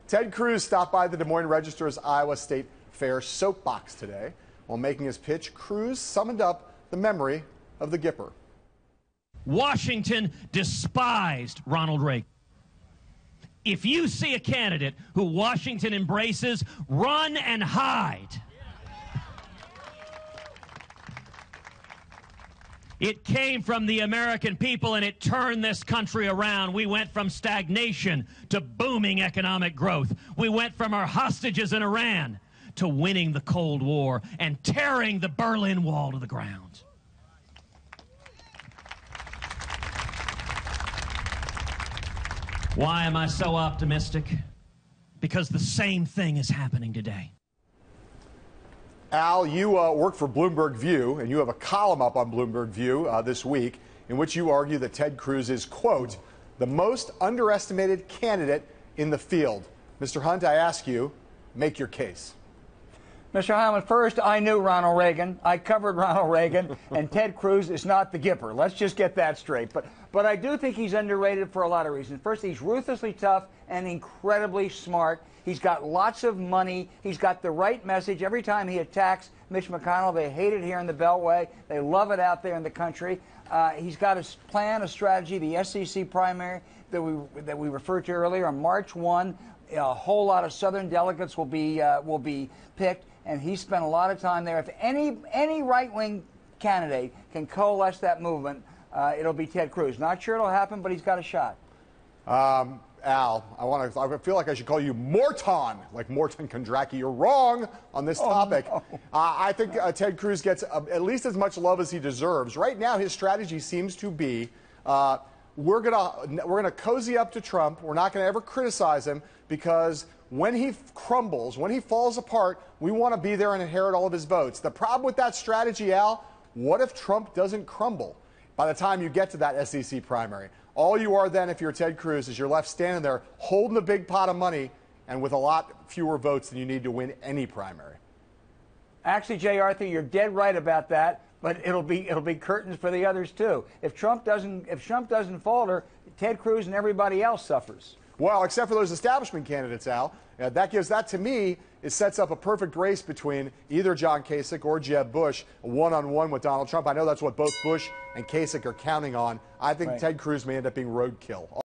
Ted Cruz stopped by the Des Moines Register's Iowa State Fair soapbox today. While making his pitch, Cruz summoned up the memory of the Gipper. Washington despised Ronald Reagan. If you see a candidate who Washington embraces, run and hide. It came from the American people, and it turned this country around. We went from stagnation to booming economic growth. We went from our hostages in Iran to winning the Cold War and tearing the Berlin Wall to the ground. Why am I so optimistic? Because the same thing is happening today. Al, you work for Bloomberg View, and you have a column up on Bloomberg View this week in which you argue that Ted Cruz is, quote, the most underestimated candidate in the field. Mr. Hunt, I ask you, make your case. Mr. Heilemann, first, I knew Ronald Reagan. I covered Ronald Reagan, and Ted Cruz is not the Gipper. Let's just get that straight. But I do think he's underrated for a lot of reasons. First, he's ruthlessly tough and incredibly smart. He's got lots of money. He's got the right message. Every time he attacks Mitch McConnell, they hate it here in the Beltway. They love it out there in the country. He's got a plan, a strategy, the SEC primary that we referred to earlier on March 1. A whole lot of Southern delegates will be picked, and he spent a lot of time there. If any right-wing candidate can coalesce that movement, it'll be Ted Cruz. Not sure it'll happen, but he's got a shot. Al, I feel like I should call you Morton, like Morton Kondracki. You're wrong on this topic. No. I think Ted Cruz gets at least as much love as he deserves. Right now, his strategy seems to be we're gonna cozy up to Trump. We're not gonna ever criticize him because when he crumbles, when he falls apart, we want to be there and inherit all of his votes. The problem with that strategy, Al, what if Trump doesn't crumble by the time you get to that SEC primary? All you are then, if you're Ted Cruz, is you're left standing there holding a big pot of money and with a lot fewer votes than you need to win any primary. Actually, Jay Arthur, you're dead right about that, but it'll be curtains for the others too. If Trump doesn't falter, Ted Cruz and everybody else suffers. Well, except for those establishment candidates, Al. That to me, it sets up a perfect race between either John Kasich or Jeb Bush, one-on-one with Donald Trump. I know that's what both Bush and Kasich are counting on. I think Ted Cruz may end up being roadkill.